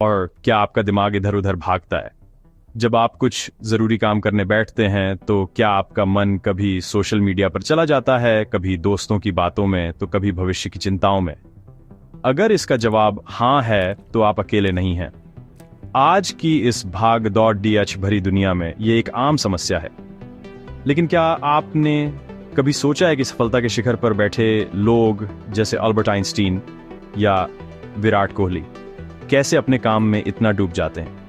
और क्या आपका दिमाग इधर उधर भागता है? जब आप कुछ जरूरी काम करने बैठते हैं तो क्या आपका मन कभी सोशल मीडिया पर चला जाता है, कभी दोस्तों की बातों में, तो कभी भविष्य की चिंताओं में? अगर इसका जवाब हाँ है तो आप अकेले नहीं हैं। आज की इस भाग दौड़ डीएच भरी दुनिया में ये एक आम समस्या है। लेकिन क्या आपने कभी सोचा है कि सफलता के शिखर पर बैठे लोग जैसे अल्बर्ट आइंस्टीन या विराट कोहली कैसे अपने काम में इतना डूब जाते हैं?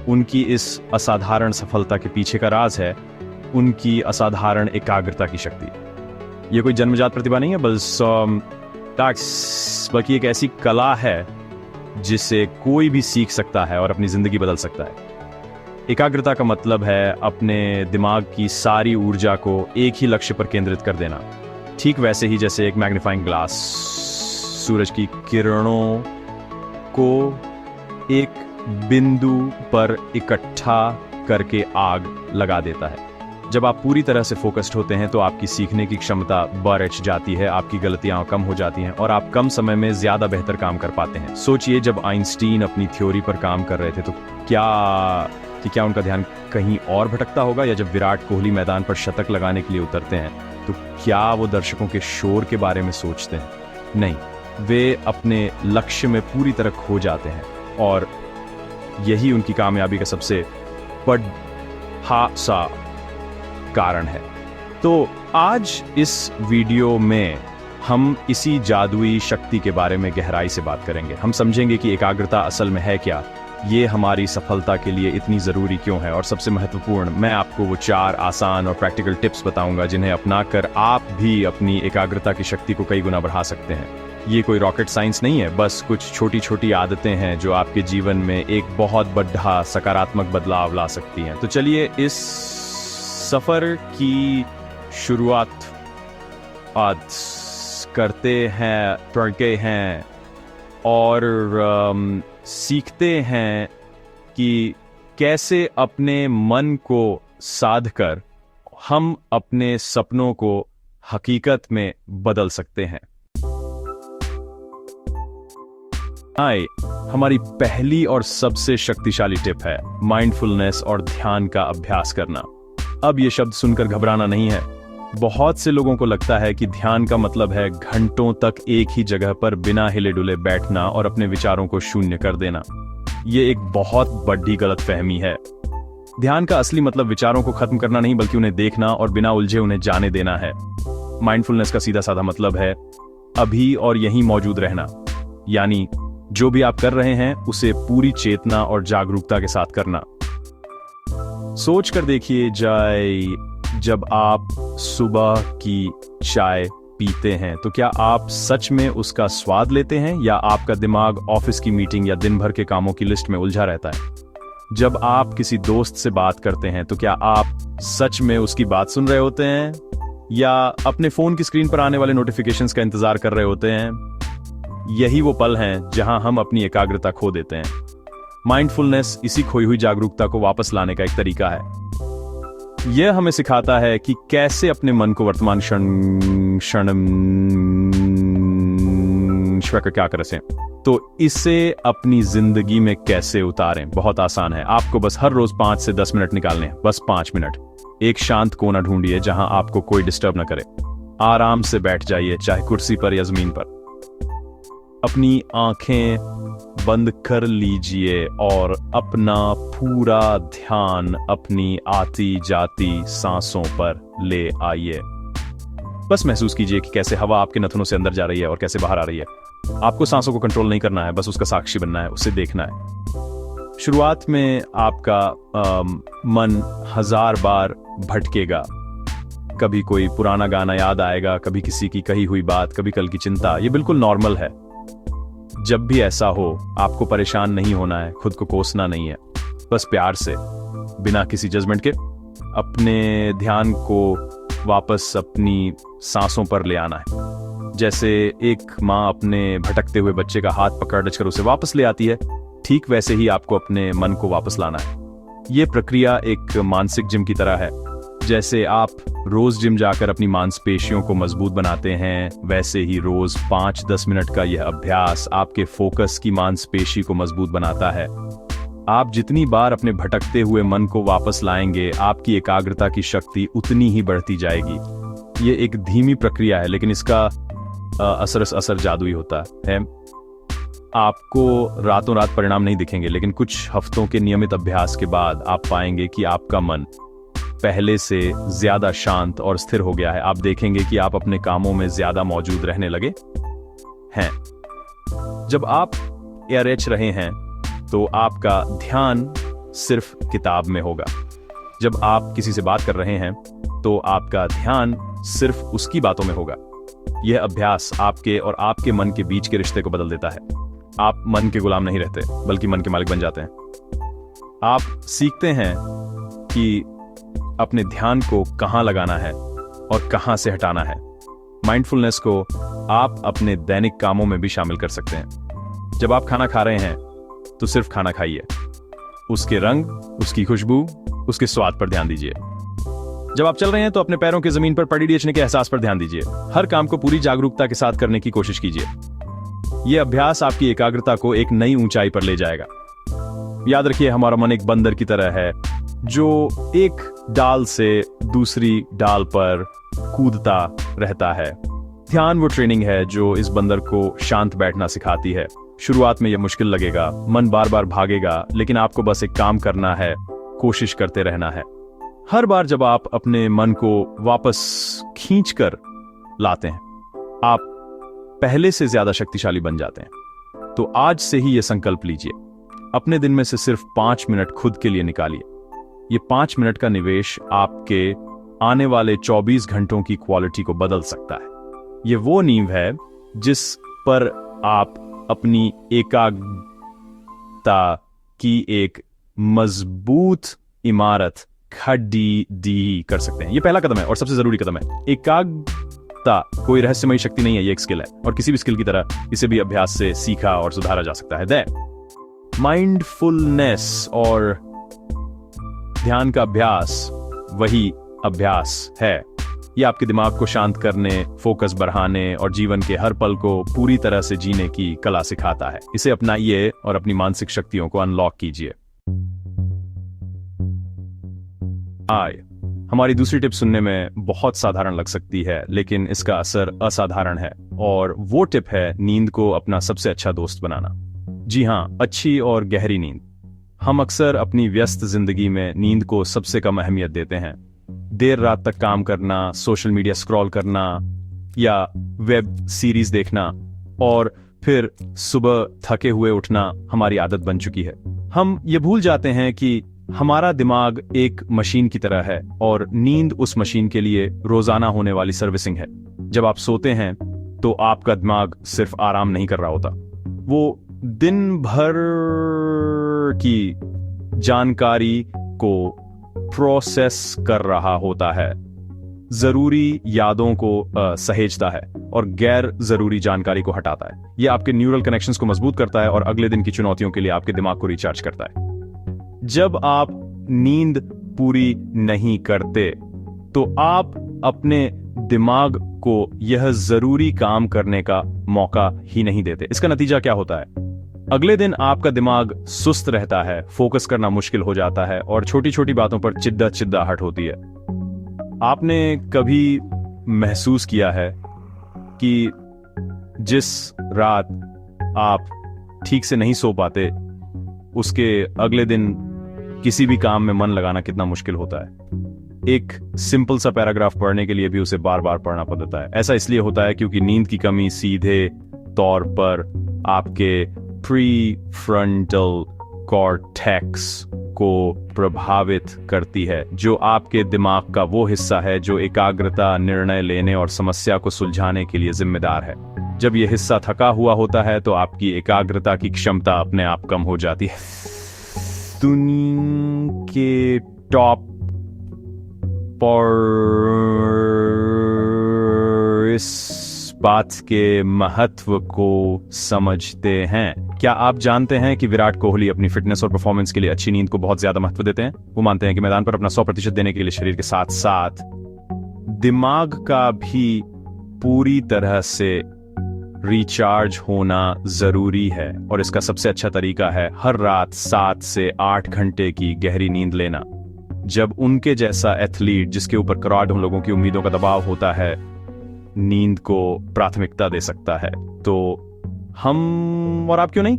उनकी इस असाधारण सफलता के पीछे का राज है उनकी असाधारण एकाग्रता की शक्ति। ये कोई जन्मजात प्रतिभा नहीं है, बल्कि एक ऐसी कला है जिसे कोई भी सीख सकता है और अपनी जिंदगी बदल सकता है। एकाग्रता का मतलब है अपने दिमाग की सारी ऊर्जा को एक ही लक्ष्य पर केंद्रित कर देना, ठीक वैसे ही जैसे एक मैग्नीफाइंग ग्लास सूरज की किरणों को एक बिंदु पर इकट्ठा करके आग लगा देता है। जब आप पूरी तरह से फोकस्ड होते हैं तो आपकी सीखने की क्षमता बढ़ जाती है, आपकी गलतियां कम हो जाती हैं और आप कम समय में ज्यादा बेहतर काम कर पाते हैं। सोचिए, जब आइंस्टीन अपनी थ्योरी पर काम कर रहे थे तो क्या उनका ध्यान कहीं और भटकता होगा? या जब विराट कोहली मैदान पर शतक लगाने के लिए उतरते हैं तो क्या वो दर्शकों के शोर के बारे में सोचते हैं? नहीं, वे अपने लक्ष्य में पूरी तरह खो जाते हैं और यही उनकी कामयाबी का सबसे बड़ा कारण है। तो आज इस वीडियो में हम इसी जादुई शक्ति के बारे में गहराई से बात करेंगे। हम समझेंगे कि एकाग्रता असल में है क्या, ये हमारी सफलता के लिए इतनी जरूरी क्यों है, और सबसे महत्वपूर्ण, मैं आपको वो 4 आसान और प्रैक्टिकल टिप्स बताऊंगा जिन्हें अपनाकर आप भी अपनी एकाग्रता की शक्ति को कई गुना बढ़ा सकते हैं। ये कोई रॉकेट साइंस नहीं है, बस कुछ छोटी छोटी आदतें हैं जो आपके जीवन में एक बहुत बड़ा सकारात्मक बदलाव ला सकती हैं। तो चलिए इस सफर की शुरुआत आज करते हैं और सीखते हैं कि कैसे अपने मन को साध कर हम अपने सपनों को हकीकत में बदल सकते हैं। हमारी पहली और सबसे शक्तिशाली टिप है माइंडफुलनेस और ध्यान का अभ्यास करना। अब ये शब्द सुनकर घबराना नहीं है। बहुत से लोगों को लगता है कि ध्यान का मतलब है घंटों तक एक ही जगह पर बिना हिले डुले बैठना और अपने विचारों को शून्य कर देना। ये एक बहुत बड़ी गलतफहमी है। ध्यान का असली मतलब विचारों को खत्म करना नहीं, बल्कि उन्हें देखना और बिना उलझे उन्हें जाने देना है। माइंडफुलनेस का सीधा साधा मतलब है अभी और यहीं मौजूद रहना, यानी जो भी आप कर रहे हैं उसे पूरी चेतना और जागरूकता के साथ करना। सोच कर देखिए, जब आप सुबह की चाय पीते हैं तो क्या आप सच में उसका स्वाद लेते हैं, या आपका दिमाग ऑफिस की मीटिंग या दिन भर के कामों की लिस्ट में उलझा रहता है? जब आप किसी दोस्त से बात करते हैं तो क्या आप सच में उसकी बात सुन रहे होते हैं, या अपने फोन की स्क्रीन पर आने वाले नोटिफिकेशंस का इंतजार कर रहे होते हैं? यही वो पल हैं जहां हम अपनी एकाग्रता खो देते हैं। माइंडफुलनेस इसी खोई हुई जागरूकता को वापस लाने का एक तरीका है। यह हमें सिखाता है कि कैसे अपने मन को वर्तमान क्षण क्या कर सकें, तो इसे अपनी जिंदगी में कैसे उतारें। बहुत आसान है, आपको बस हर रोज 5 से 10 मिनट निकालने हैं, बस 5 मिनट। एक शांत कोना ढूंढिए जहां आपको कोई डिस्टर्ब न करे। आराम से बैठ जाइए, चाहे कुर्सी पर या जमीन पर। अपनी आंखें बंद कर लीजिए और अपना पूरा ध्यान अपनी आती जाती सांसों पर ले आइए। बस महसूस कीजिए कि कैसे हवा आपके नथनों से अंदर जा रही है और कैसे बाहर आ रही है। आपको सांसों को कंट्रोल नहीं करना है, बस उसका साक्षी बनना है, उसे देखना है। शुरुआत में आपका मन 1000 बार भटकेगा। कभी कोई पुराना गाना याद आएगा, कभी किसी की कही हुई बात, कभी कल की चिंता। ये बिल्कुल नॉर्मल है। जब भी ऐसा हो, आपको परेशान नहीं होना है, खुद को कोसना नहीं है। बस प्यार से, बिना किसी जजमेंट के, अपने ध्यान को वापस अपनी सांसों पर ले आना है। जैसे एक माँ अपने भटकते हुए बच्चे का हाथ पकड़ कर उसे वापस ले आती है, ठीक वैसे ही आपको अपने मन को वापस लाना है। ये प्रक्रिया एक मानसिक जिम की तरह है, जैसे आप रोज जिम जाकर अपनी मांसपेशियों को मजबूत बनाते हैं, वैसे ही रोज 5-10 मिनट का यह अभ्यास आपके फोकस की मांसपेशी को मजबूत बनाता है। आप जितनी बार अपने भटकते हुए मन को वापस लाएंगे, आपकी एकाग्रता की शक्ति उतनी ही बढ़ती जाएगी। ये एक धीमी प्रक्रिया है, लेकिन इसका असर जादुई होता है। आपको रातों रात परिणाम नहीं दिखेंगे, लेकिन कुछ हफ्तों के नियमित अभ्यास के बाद आप पाएंगे कि आपका मन पहले से ज्यादा शांत और स्थिर हो गया है। आप देखेंगे कि आप अपने कामों में ज्यादा मौजूद रहने लगे हैं। जब आप एआरएच रहे हैं तो आपका ध्यान सिर्फ किताब में होगा। जब आप किसी से बात कर रहे हैं तो आपका ध्यान सिर्फ उसकी बातों में होगा। यह अभ्यास आपके और आपके मन के बीच के रिश्ते को बदल देता है। आप मन के गुलाम नहीं रहते, बल्कि मन के मालिक बन जाते हैं। आप सीखते हैं कि अपने ध्यान को कहां लगाना है और कहां से हटाना है। माइंडफुलनेस को आप अपने दैनिक कामों में भी शामिल कर सकते हैं। जब आप खाना खा रहे हैं तो सिर्फ खाना खाइए, उसके रंग, उसकी खुशबू, उसके स्वाद पर ध्यान दीजिए। जब आप चल रहे हैं तो अपने पैरों की जमीन पर पड़ी रेचने के एहसास पर ध्यान दीजिए। हर काम को पूरी जागरूकता के साथ करने की कोशिश कीजिए। यह अभ्यास आपकी एकाग्रता को एक नई ऊंचाई पर ले जाएगा। याद रखिए, हमारा मन एक बंदर की तरह है जो एक डाल से दूसरी डाल पर कूदता रहता है। ध्यान वो ट्रेनिंग है जो इस बंदर को शांत बैठना सिखाती है। शुरुआत में यह मुश्किल लगेगा, मन बार बार भागेगा, लेकिन आपको बस एक काम करना है, कोशिश करते रहना है। हर बार जब आप अपने मन को वापस खींचकर लाते हैं, आप पहले से ज्यादा शक्तिशाली बन जाते हैं। तो आज से ही यह संकल्प लीजिए, अपने दिन में से सिर्फ 5 मिनट खुद के लिए निकालिए। ये 5 मिनट का निवेश आपके आने वाले 24 घंटों की क्वालिटी को बदल सकता है। ये वो नींव है जिस पर आप अपनी एकाग्रता की एक मजबूत इमारत खड़ी कर सकते हैं। ये पहला कदम है और सबसे जरूरी कदम है। एकाग्रता कोई रहस्यमयी शक्ति नहीं है, ये एक स्किल है, और किसी भी स्किल की तरह इसे भी अभ्यास से सीखा और सुधारा जा सकता है। माइंडफुलनेस और ध्यान का अभ्यास वही अभ्यास है। ये आपके दिमाग को शांत करने, फोकस बढ़ाने और जीवन के हर पल को पूरी तरह से जीने की कला सिखाता है। इसे अपनाइए और अपनी मानसिक शक्तियों को अनलॉक कीजिए। हमारी दूसरी टिप सुनने में बहुत साधारण लग सकती है, लेकिन इसका असर असाधारण है, और वो टिप है नींद को अपना सबसे अच्छा दोस्त बनाना। जी हाँ, अच्छी और गहरी नींद। हम अक्सर अपनी व्यस्त जिंदगी में नींद को सबसे कम अहमियत देते हैं। देर रात तक काम करना, सोशल मीडिया स्क्रॉल करना या वेब सीरीज देखना और फिर सुबह थके हुए उठना हमारी आदत बन चुकी है। हम ये भूल जाते हैं कि हमारा दिमाग एक मशीन की तरह है और नींद उस मशीन के लिए रोजाना होने वाली सर्विसिंग है। जब आप सोते हैं तो आपका दिमाग सिर्फ आराम नहीं कर रहा होता, वो दिन भर की जानकारी को प्रोसेस कर रहा होता है, जरूरी यादों को सहेजता है और गैर जरूरी जानकारी को हटाता है। यह आपके न्यूरल कनेक्शंस को मजबूत करता है और अगले दिन की चुनौतियों के लिए आपके दिमाग को रिचार्ज करता है। जब आप नींद पूरी नहीं करते तो आप अपने दिमाग को यह जरूरी काम करने का मौका ही नहीं देते। इसका नतीजा क्या होता है? अगले दिन आपका दिमाग सुस्त रहता है, फोकस करना मुश्किल हो जाता है और छोटी छोटी बातों पर चिड़चिड़ाहट होती है। आपने कभी महसूस किया है कि जिस रात आप ठीक से नहीं सो पाते, उसके अगले दिन किसी भी काम में मन लगाना कितना मुश्किल होता है? एक सिंपल सा पैराग्राफ पढ़ने के लिए भी उसे बार बार पढ़ना पड़ता है। ऐसा इसलिए होता है क्योंकि नींद की कमी सीधे तौर पर आपके प्रीफ्रंटल कॉर्टेक्स को प्रभावित करती है, जो आपके दिमाग का वो हिस्सा है जो एकाग्रता, निर्णय लेने और समस्या को सुलझाने के लिए जिम्मेदार है। जब यह हिस्सा थका हुआ होता है तो आपकी एकाग्रता की क्षमता अपने आप कम हो जाती है। दुनिया के टॉप पर इस बात के महत्व को समझते हैं। क्या आप जानते हैं कि विराट कोहली अपनी फिटनेस और परफॉर्मेंस के लिए अच्छी नींद को बहुत ज्यादा महत्व देते हैं? वो मानते हैं कि मैदान पर अपना 100% देने के लिए शरीर के साथ साथ दिमाग का भी पूरी तरह से रिचार्ज होना जरूरी है, और इसका सबसे अच्छा तरीका है हर रात 7 से 8 घंटे की गहरी नींद लेना। जब उनके जैसा एथलीट जिसके ऊपर करोड़ों लोगों की उम्मीदों का दबाव होता है नींद को प्राथमिकता दे सकता है, तो हम और आप क्यों नहीं?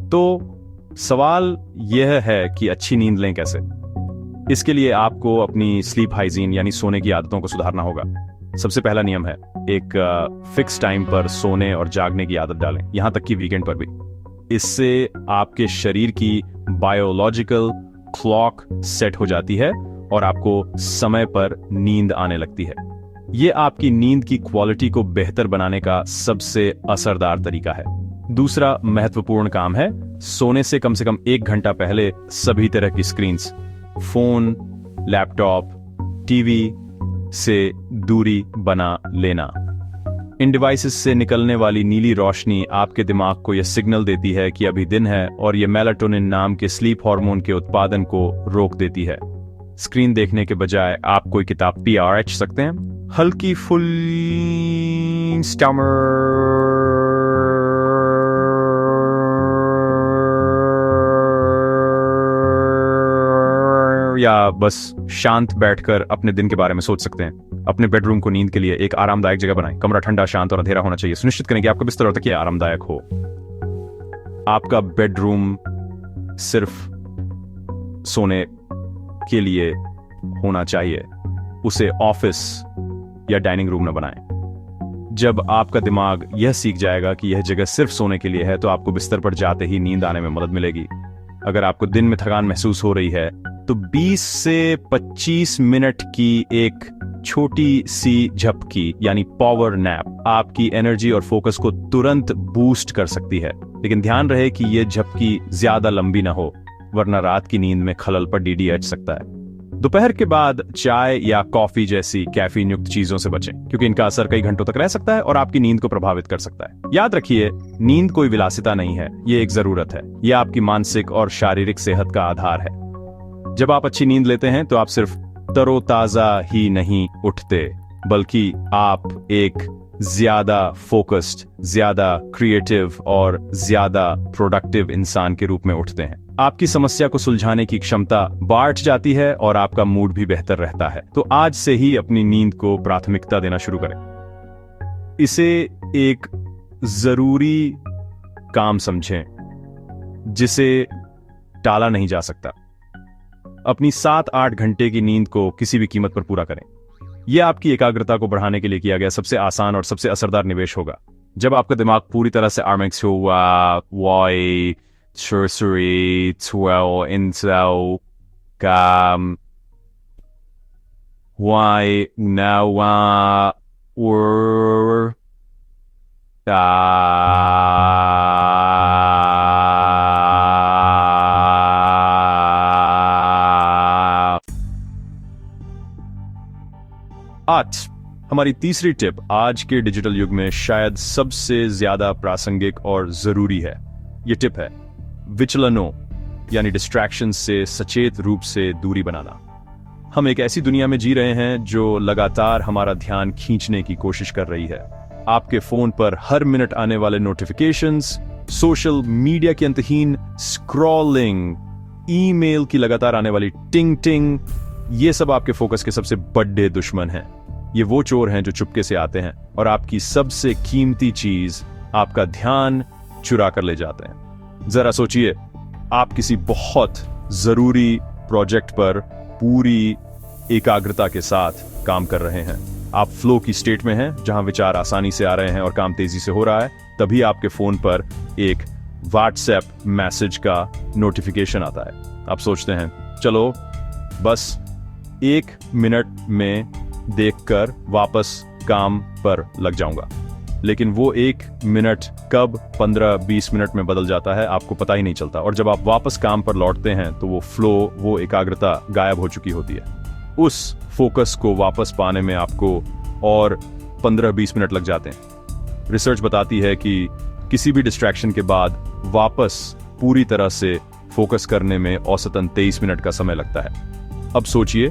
तो सवाल यह है कि अच्छी नींद लें कैसे। इसके लिए आपको अपनी स्लीप हाइजीन यानी सोने की आदतों को सुधारना होगा। सबसे पहला नियम है एक फिक्स टाइम पर सोने और जागने की आदत डालें, यहां तक कि वीकेंड पर भी। इससे आपके शरीर की बायोलॉजिकल क्लॉक सेट हो जाती है और आपको समय पर नींद आने लगती है। यह आपकी नींद की क्वालिटी को बेहतर बनाने का सबसे असरदार तरीका है। दूसरा महत्वपूर्ण काम है सोने से कम 1 घंटा पहले सभी तरह की स्क्रीन्स, फोन, लैपटॉप, टीवी से दूरी बना लेना। इन डिवाइसेस से निकलने वाली नीली रोशनी आपके दिमाग को यह सिग्नल देती है कि अभी दिन है, और यह मेलाटोनिन नाम के स्लीप हार्मोन के उत्पादन को रोक देती है। स्क्रीन देखने के बजाय आप कोई किताब पढ़ सकते हैं, हल्की फुल स्टमर या बस शांत बैठकर अपने दिन के बारे में सोच सकते हैं। अपने बेडरूम को नींद के लिए एक आरामदायक जगह बनाएं। कमरा ठंडा, शांत और अंधेरा होना चाहिए। सुनिश्चित करें कि आपका बिस्तर और तकिया आरामदायक हो। आपका बेडरूम सिर्फ सोने के लिए होना चाहिए, उसे ऑफिस या डाइनिंग रूम न बनाएं। जब आपका दिमाग यह सीख जाएगा कि यह जगह सिर्फ सोने के लिए है, तो आपको बिस्तर पर जाते ही नींद आने में मदद मिलेगी। अगर आपको दिन में थकान महसूस हो रही है, तो 20 से 25 मिनट की एक छोटी सी झपकी यानी पावर नैप आपकी एनर्जी और फोकस को तुरंत बूस्ट कर सकती है। लेकिन ध्यान रहे कि यह झपकी ज्यादा लंबी ना हो, वरना रात की नींद में खलल पर डीडीएच सकता है। दोपहर के बाद चाय या कॉफी जैसी कैफीन युक्त चीजों से बचें, क्योंकि इनका असर कई घंटों तक रह सकता है और आपकी नींद को प्रभावित कर सकता है। याद रखिए, नींद कोई विलासिता नहीं है, ये एक जरूरत है। यह आपकी मानसिक और शारीरिक सेहत का आधार है। जब आप अच्छी नींद लेते हैं तो आप सिर्फ तरोताजा ही नहीं उठते, बल्कि आप एक ज्यादा फोकस्ड, ज्यादा क्रिएटिव और ज्यादा प्रोडक्टिव इंसान के रूप में उठते हैं। आपकी समस्या को सुलझाने की क्षमता बढ़ जाती है और आपका मूड भी बेहतर रहता है। तो आज से ही अपनी नींद को प्राथमिकता देना शुरू करें। इसे एक जरूरी काम समझें जिसे टाला नहीं जा सकता। अपनी 7-8 घंटे की नींद को किसी भी कीमत पर पूरा करें। यह आपकी एकाग्रता को बढ़ाने के लिए किया गया सबसे आसान और सबसे असरदार निवेश होगा। जब आपका दिमाग पूरी तरह से आर्मेक्स हुआ, Y Sorcery 12 Intel Gam Why now or आज हमारी तीसरी टिप आज के डिजिटल युग में शायद सबसे ज्यादा प्रासंगिक और जरूरी है। यह टिप है विचलनों यानी डिस्ट्रैक्शन से सचेत रूप से दूरी बनाना। हम एक ऐसी दुनिया में जी रहे हैं जो लगातार हमारा ध्यान खींचने की कोशिश कर रही है। आपके फोन पर हर मिनट आने वाले नोटिफिकेशंस, सोशल मीडिया की अंतहीन स्क्रॉलिंग, ईमेल की लगातार आने वाली टिंग टिंग, ये सब आपके फोकस के सबसे बड़े दुश्मन हैं। ये वो चोर हैं जो चुपके से आते हैं और आपकी सबसे कीमती चीज, आपका ध्यान, चुरा कर ले जाते हैं। जरा सोचिए, आप किसी बहुत जरूरी प्रोजेक्ट पर पूरी एकाग्रता के साथ काम कर रहे हैं। आप फ्लो की स्टेट में हैं, जहां विचार आसानी से आ रहे हैं और काम तेजी से हो रहा है। तभी आपके फोन पर एक व्हाट्सएप मैसेज का नोटिफिकेशन आता है। आप सोचते हैं, चलो बस 1 मिनट में देखकर वापस काम पर लग जाऊंगा। लेकिन वो 1 मिनट कब 15-20 मिनट में बदल जाता है, आपको पता ही नहीं चलता। और जब आप वापस काम पर लौटते हैं तो वो फ्लो, वो एकाग्रता गायब हो चुकी होती है। उस फोकस को वापस पाने में आपको और 15-20 मिनट लग जाते हैं। रिसर्च बताती है कि किसी भी डिस्ट्रैक्शन के बाद वापस पूरी तरह से फोकस करने में औसतन 23 मिनट का समय लगता है। अब सोचिए,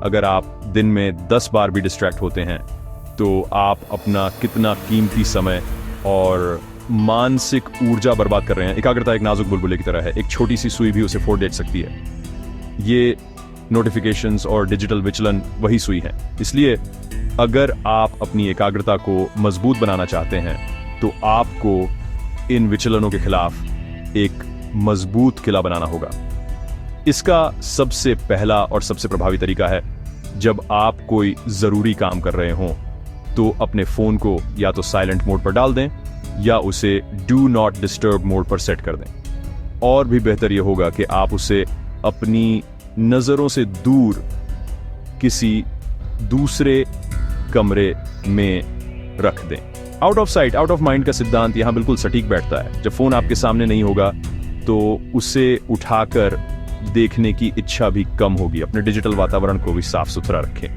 अगर आप दिन में 10 बार भी डिस्ट्रैक्ट होते हैं तो आप अपना कितना कीमती समय और मानसिक ऊर्जा बर्बाद कर रहे हैं। एकाग्रता एक नाजुक बुलबुले की तरह है, एक छोटी सी सुई भी उसे फोड़ दे सकती है। ये नोटिफिकेशंस और डिजिटल विचलन वही सुई है। इसलिए अगर आप अपनी एकाग्रता को मजबूत बनाना चाहते हैं तो आपको इन विचलनों के खिलाफ एक मजबूत किला बनाना होगा। इसका सबसे पहला और सबसे प्रभावी तरीका है, जब आप कोई जरूरी काम कर रहे हों तो अपने फोन को या तो साइलेंट मोड पर डाल दें या उसे डू नॉट डिस्टर्ब मोड पर सेट कर दें। और भी बेहतर यह होगा कि आप उसे अपनी नजरों से दूर किसी दूसरे कमरे में रख दें। Out of sight out of mind का सिद्धांत यहां बिल्कुल सटीक बैठता है। जब फोन आपके सामने नहीं होगा तो उसे उठाकर देखने की इच्छा भी कम होगी। अपने डिजिटल वातावरण को भी साफ सुथरा रखें।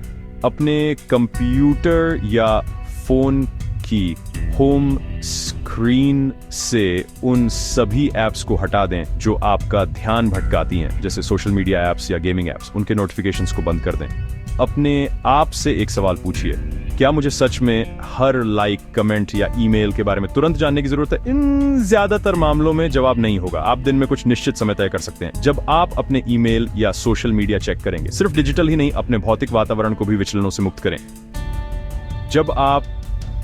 अपने कंप्यूटर या फोन की होम स्क्रीन से उन सभी ऐप्स को हटा दें जो आपका ध्यान भटकाती हैं, जैसे सोशल मीडिया ऐप्स या गेमिंग ऐप्स। उनके नोटिफिकेशंस को बंद कर दें। अपने आप से एक सवाल पूछिए, क्या मुझे सच में हर लाइक, कमेंट या ईमेल के बारे में तुरंत जानने की जरूरत है? इन ज्यादातर मामलों में जवाब नहीं होगा। आप दिन में कुछ निश्चित समय तय कर सकते हैं जब आप अपने ईमेल या सोशल मीडिया चेक करेंगे। सिर्फ डिजिटल ही नहीं, अपने भौतिक वातावरण को भी विचलनों से मुक्त करें। जब आप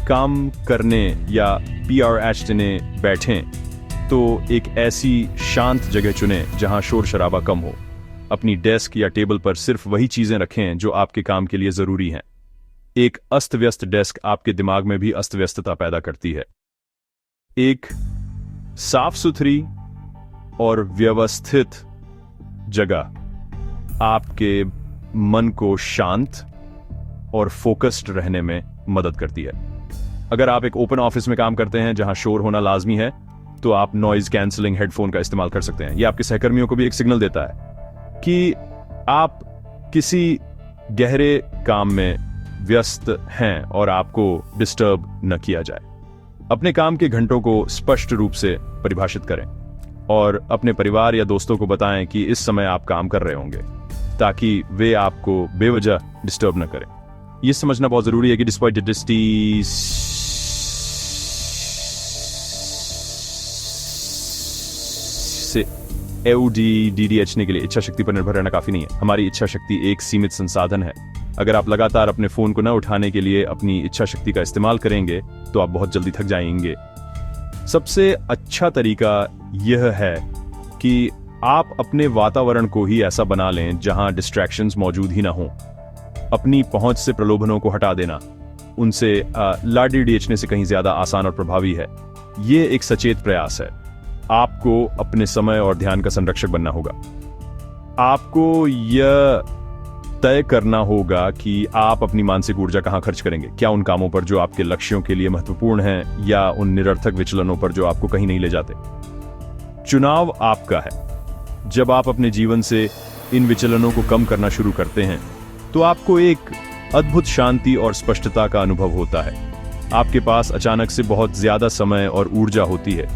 काम करने या PRH देने बैठें तो एक ऐसी शांत जगह चुनें जहां शोर शराबा कम हो। अपनी डेस्क या टेबल पर सिर्फ वही चीजें रखें जो आपके काम के लिए जरूरी हैं। एक अस्त व्यस्त डेस्क आपके दिमाग में भी अस्त व्यस्तता पैदा करती है। एक साफ सुथरी और व्यवस्थित जगह आपके मन को शांत और फोकस्ड रहने में मदद करती है। अगर आप एक ओपन ऑफिस में काम करते हैं जहां शोर होना लाजमी है तो आप नॉइज कैंसलिंग हेडफोन का इस्तेमाल कर सकते हैं। यह आपके सहकर्मियों को भी एक सिग्नल देता है कि आप किसी गहरे काम में व्यस्त हैं और आपको डिस्टर्ब न किया जाए। अपने काम के घंटों को स्पष्ट रूप से परिभाषित करें और अपने परिवार या दोस्तों को बताएं कि इस समय आप काम कर रहे होंगे, ताकि वे आपको बेवजह डिस्टर्ब न करें। यह समझना बहुत जरूरी है कि डिस्पाइट ADHD के लिए इच्छा शक्ति पर निर्भर रहना काफी नहीं है। हमारी इच्छा शक्ति एक सीमित संसाधन है। अगर आप लगातार अपने फोन को न उठाने के लिए अपनी इच्छा शक्ति का इस्तेमाल करेंगे तो आप बहुत जल्दी थक जाएंगे। सबसे अच्छा तरीका यह है कि आप अपने वातावरण को ही ऐसा बना लें जहां डिस्ट्रैक्शंस मौजूद ही ना हो। अपनी पहुंच से प्रलोभनों को हटा देना उनसे लाडी डीचने से कहीं ज्यादा आसान और प्रभावी है। यह एक सचेत प्रयास है। आपको अपने समय और ध्यान का संरक्षक बनना होगा। आपको यह तय करना होगा कि आप अपनी मानसिक ऊर्जा कहां खर्च करेंगे। क्या उन कामों पर जो आपके लक्ष्यों के लिए महत्वपूर्ण हैं या उन निरर्थक विचलनों पर जो आपको कहीं नहीं ले जाते। चुनाव आपका है। जब आप अपने जीवन से इन विचलनों को कम करना शुरू करते हैं तो आपको एक अद्भुत शांति और स्पष्टता का अनुभव होता है। आपके पास अचानक से बहुत ज्यादा समय और ऊर्जा होती है।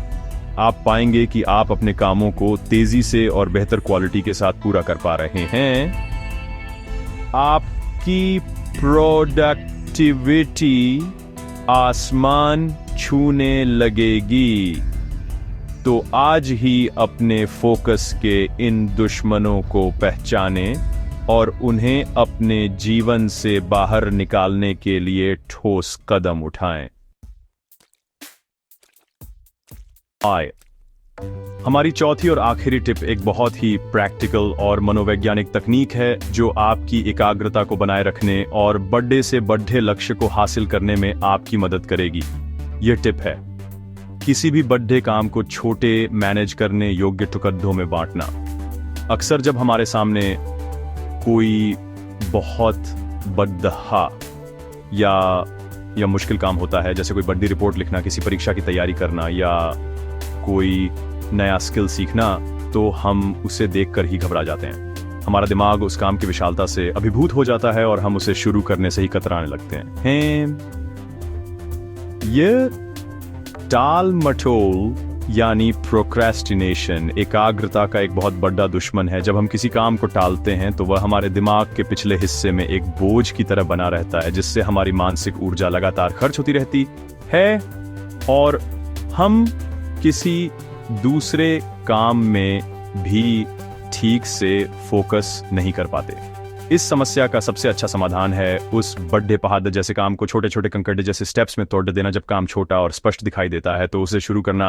आप पाएंगे कि आप अपने कामों को तेजी से और बेहतर क्वालिटी के साथ पूरा कर पा रहे हैं। आपकी प्रोडक्टिविटी आसमान छूने लगेगी। तो आज ही अपने फोकस के इन दुश्मनों को पहचानें और उन्हें अपने जीवन से बाहर निकालने के लिए ठोस कदम उठाएं। हमारी चौथी और आखिरी टिप एक बहुत ही प्रैक्टिकल और मनोवैज्ञानिक तकनीक है जो आपकी एकाग्रता को बनाए रखने और बड़े से बड़े लक्ष्य को हासिल करने में आपकी मदद करेगी। यह टिप है किसी भी बड़े काम को छोटे मैनेज करने योग्य टुकड़ों में बांटना। अक्सर जब हमारे सामने कोई बहुत बड़ा या मुश्किल काम होता है, जैसे कोई बड़ी रिपोर्ट लिखना, किसी परीक्षा की तैयारी करना या कोई नया स्किल सीखना, तो हम उसे देखकर ही घबरा जाते हैं। हमारा दिमाग उस काम की विशालता से अभिभूत हो जाता है और हम उसे शुरू करने से ही कतराने लगते हैं। यह टाल मटोल यानी प्रोक्रेस्टिनेशन एकाग्रता का एक बहुत बड़ा दुश्मन है। जब हम किसी काम को टालते हैं तो वह हमारे दिमाग के पिछले हिस्से में एक बोझ की तरह बना रहता है, जिससे हमारी मानसिक ऊर्जा लगातार खर्च होती रहती है और हम किसी दूसरे काम में भी ठीक से फोकस नहीं कर पाते। इस समस्या का सबसे अच्छा समाधान है उस बड़े पहाड़ जैसे काम को छोटे छोटे कंकड़ जैसे स्टेप्स में तोड़ देना। जब काम छोटा और स्पष्ट दिखाई देता है तो उसे शुरू करना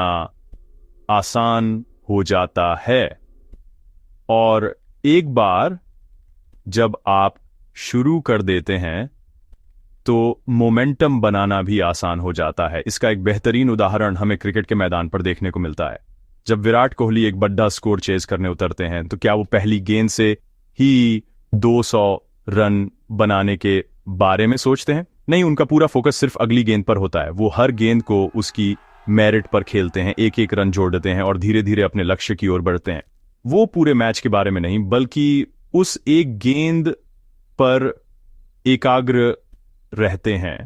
आसान हो जाता है, और एक बार जब आप शुरू कर देते हैं तो मोमेंटम बनाना भी आसान हो जाता है। इसका एक बेहतरीन उदाहरण हमें क्रिकेट के मैदान पर देखने को मिलता है। जब विराट कोहली एक बड़ा स्कोर चेज करने उतरते हैं तो क्या वो पहली गेंद से ही 200 रन बनाने के बारे में सोचते हैं? नहीं, उनका पूरा फोकस सिर्फ अगली गेंद पर होता है। वो हर गेंद को उसकी मेरिट पर खेलते हैं, एक एक रन जोड़ देते हैं और धीरे धीरे अपने लक्ष्य की ओर बढ़ते हैं। वो पूरे मैच के बारे में नहीं, बल्कि उस एक गेंद पर एकाग्र रहते हैं।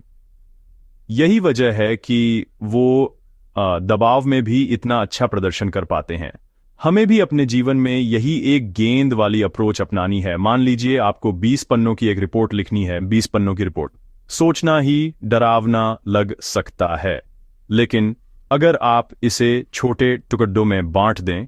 यही वजह है कि वो दबाव में भी इतना अच्छा प्रदर्शन कर पाते हैं। हमें भी अपने जीवन में यही एक गेंद वाली अप्रोच अपनानी है। मान लीजिए आपको 20 पन्नों की एक रिपोर्ट लिखनी है। 20 पन्नों की रिपोर्ट सोचना ही डरावना लग सकता है, लेकिन अगर आप इसे छोटे टुकड़ों में बांट दें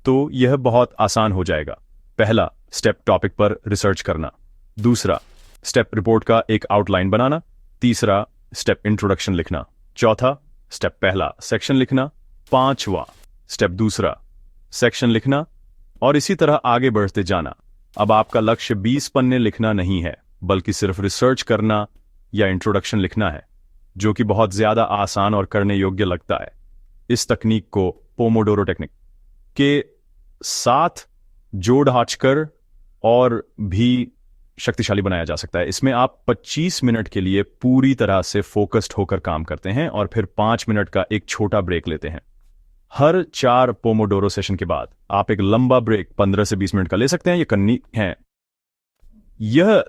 तो यह बहुत आसान हो जाएगा। पहला स्टेप टॉपिक पर रिसर्च करना, दूसरा स्टेप रिपोर्ट का एक आउटलाइन बनाना, तीसरा स्टेप इंट्रोडक्शन लिखना, चौथा स्टेप पहला सेक्शन लिखना, पांचवा स्टेप दूसरा सेक्शन लिखना, और इसी तरह आगे बढ़ते जाना। अब आपका लक्ष्य 20 पन्ने लिखना नहीं है, बल्कि सिर्फ रिसर्च करना या इंट्रोडक्शन लिखना है, जो कि बहुत ज्यादा आसान और करने योग्य लगता है। इस तकनीक को पोमोडोरो टेक्निक के साथ जोड़ हाचकर और भी शक्तिशाली बनाया जा सकता है। इसमें आप 25 मिनट के लिए पूरी तरह से फोकस्ड होकर काम करते हैं और फिर 5 मिनट का एक छोटा ब्रेक लेते हैं। हर 4 पोमोडोरो सेशन के बाद आप एक लंबा ब्रेक 15 से 20 मिनट का ले सकते हैं। यह करनी है। यह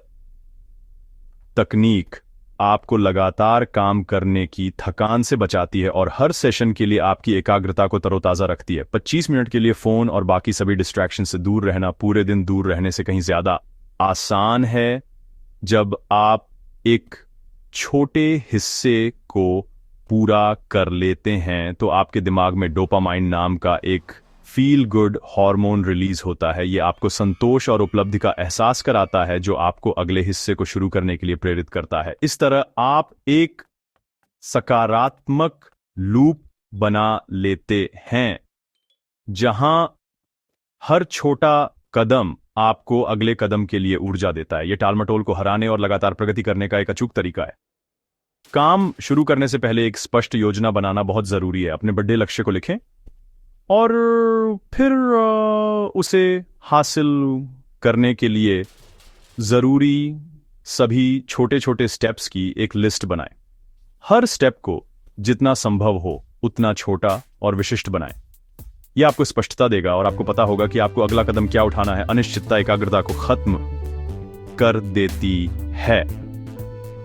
तकनीक आपको लगातार काम करने की थकान से बचाती है और हर सेशन के लिए आपकी एकाग्रता को तरोताजा रखती है। 25 मिनट के लिए फोन और बाकी सभी डिस्ट्रैक्शन से दूर रहना पूरे दिन दूर रहने से कहीं ज्यादा आसान है। जब आप एक छोटे हिस्से को पूरा कर लेते हैं तो आपके दिमाग में डोपामाइन नाम का एक फील गुड हार्मोन रिलीज होता है। यह आपको संतोष और उपलब्धि का एहसास कराता है, जो आपको अगले हिस्से को शुरू करने के लिए प्रेरित करता है। इस तरह आप एक सकारात्मक लूप बना लेते हैं, जहां हर छोटा कदम आपको अगले कदम के लिए ऊर्जा देता है। यह टालमटोल को हराने और लगातार प्रगति करने का एक अचूक तरीका है। काम शुरू करने से पहले एक स्पष्ट योजना बनाना बहुत जरूरी है। अपने बड़े लक्ष्य को लिखें और फिर उसे हासिल करने के लिए जरूरी सभी छोटे छोटे स्टेप्स की एक लिस्ट बनाएं। हर स्टेप को जितना संभव हो उतना छोटा और विशिष्ट बनाएं। यह आपको स्पष्टता देगा और आपको पता होगा कि आपको अगला कदम क्या उठाना है। अनिश्चितता एकाग्रता को खत्म कर देती है,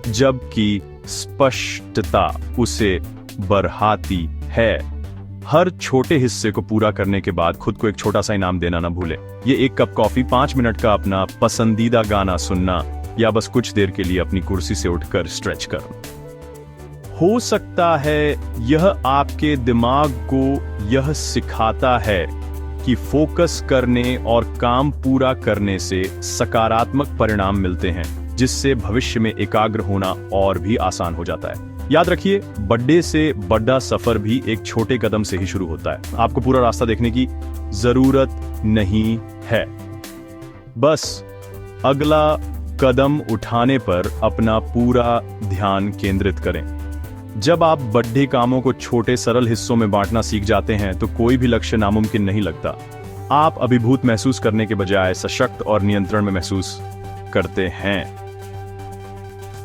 जबकि स्पष्टता उसे बढ़ाती है। हर छोटे हिस्से को पूरा करने के बाद खुद को एक छोटा सा इनाम देना ना भूलें। ये एक कप कॉफी, 5 मिनट का अपना पसंदीदा गाना सुनना, या बस कुछ देर के लिए अपनी कुर्सी से उठकर स्ट्रेच करना हो सकता है। यह आपके दिमाग को यह सिखाता है कि फोकस करने और काम पूरा करने से सकारात्मक परिणाम मिलते हैं, जिससे भविष्य में एकाग्र होना और भी आसान हो जाता है। याद रखिए, बड़े से बड़ा सफर भी एक छोटे कदम से ही शुरू होता है। आपको पूरा रास्ता देखने की जरूरत नहीं है, बस अगला कदम उठाने पर अपना पूरा ध्यान केंद्रित करें। जब आप बड़े कामों को छोटे सरल हिस्सों में बांटना सीख जाते हैं तो कोई भी लक्ष्य नामुमकिन नहीं लगता। आप अभिभूत महसूस करने के बजाय सशक्त और नियंत्रण में महसूस करते हैं।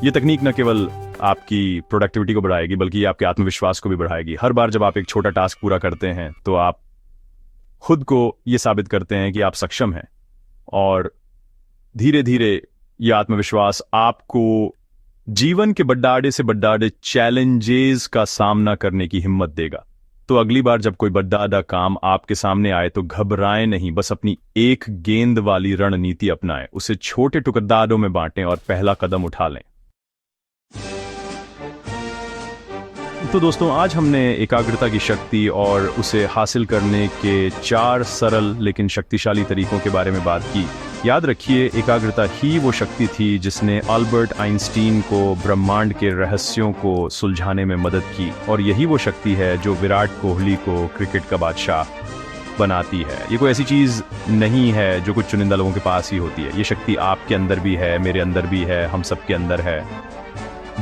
यह तकनीक न केवल आपकी प्रोडक्टिविटी को बढ़ाएगी, बल्कि आपके आत्मविश्वास को भी बढ़ाएगी। हर बार जब आप एक छोटा टास्क पूरा करते हैं तो आप खुद को यह साबित करते हैं कि आप सक्षम हैं, और धीरे धीरे यह आत्मविश्वास आपको जीवन के बड्डाडे से बड्डाडे चैलेंजेस का सामना करने की हिम्मत देगा। तो अगली बार जब कोई बड्डाडा काम आपके सामने आए तो घबराएं नहीं, बस अपनी एक गेंद वाली रणनीति अपनाएं, उसे छोटे टुकड़ों में बांटें और पहला कदम उठा लें। तो दोस्तों, आज हमने एकाग्रता की शक्ति और उसे हासिल करने के 4 सरल लेकिन शक्तिशाली तरीकों के बारे में बात की। याद रखिए, एकाग्रता ही वो शक्ति थी जिसने अल्बर्ट आइंस्टीन को ब्रह्मांड के रहस्यों को सुलझाने में मदद की, और यही वो शक्ति है जो विराट कोहली को क्रिकेट का बादशाह बनाती है। ये कोई ऐसी चीज़ नहीं है जो कुछ चुनिंदा लोगों के पास ही होती है। ये शक्ति आपके अंदर भी है, मेरे अंदर भी है, हम सबके अंदर है।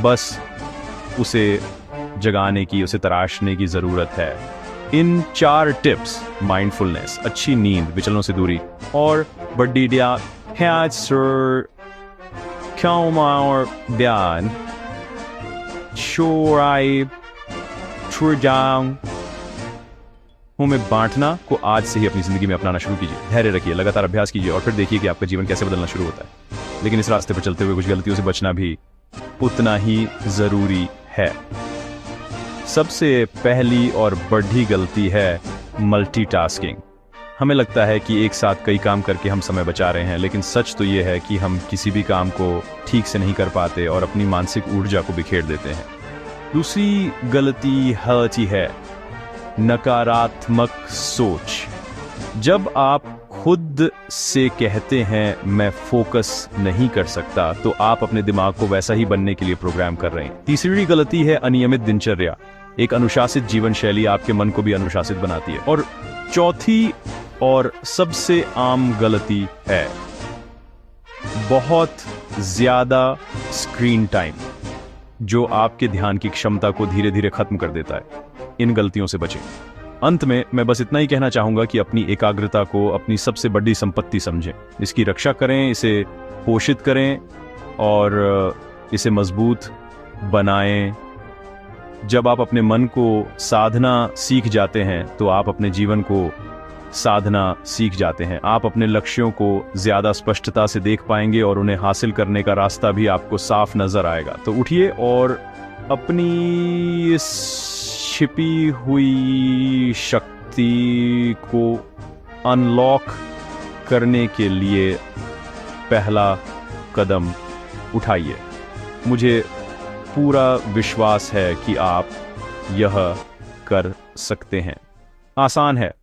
बस उसे जगाने की, उसे तराशने की ज़रूरत है। इन 4 टिप्स, माइंडफुलनेस, अच्छी नींद, विचलनों से दूरी और बड्डीडिया और बयान में बांटना को आज से ही अपनी जिंदगी में अपनाना शुरू कीजिए। धैर्य रखिए, लगातार अभ्यास कीजिए और फिर देखिए कि आपका जीवन कैसे बदलना शुरू होता है। लेकिन इस रास्ते पर चलते हुए कुछ गलतियों से बचना भी उतना ही जरूरी है। सबसे पहली और बड़ी गलती है मल्टीटास्किंग। हमें लगता है कि एक साथ कई काम करके हम समय बचा रहे हैं, लेकिन सच तो ये है कि हम किसी भी काम को ठीक से नहीं कर पाते और अपनी मानसिक ऊर्जा को बिखेर देते हैं। दूसरी गलती है नकारात्मक सोच। जब आप खुद से कहते हैं मैं फोकस नहीं कर सकता, तो आप अपने दिमाग को वैसा ही बनने के लिए प्रोग्राम कर रहे हैं। तीसरी गलती है अनियमित दिनचर्या। एक अनुशासित जीवन शैली आपके मन को भी अनुशासित बनाती है। और चौथी और सबसे आम गलती है बहुत ज्यादा स्क्रीन टाइम, जो आपके ध्यान की क्षमता को धीरे धीरे खत्म कर देता है। इन गलतियों से बचें। अंत में मैं बस इतना ही कहना चाहूंगा कि अपनी एकाग्रता को अपनी सबसे बड़ी संपत्ति समझें, इसकी रक्षा करें, इसे पोषित करें और इसे मजबूत बनाएं। जब आप अपने मन को साधना सीख जाते हैं तो आप अपने जीवन को साधना सीख जाते हैं। आप अपने लक्ष्यों को ज्यादा स्पष्टता से देख पाएंगे और उन्हें हासिल करने का रास्ता भी आपको साफ नजर आएगा। तो उठिए और अपनी इस छिपी हुई शक्ति को अनलॉक करने के लिए पहला कदम उठाइए। मुझे पूरा विश्वास है कि आप यह कर सकते हैं। आसान है,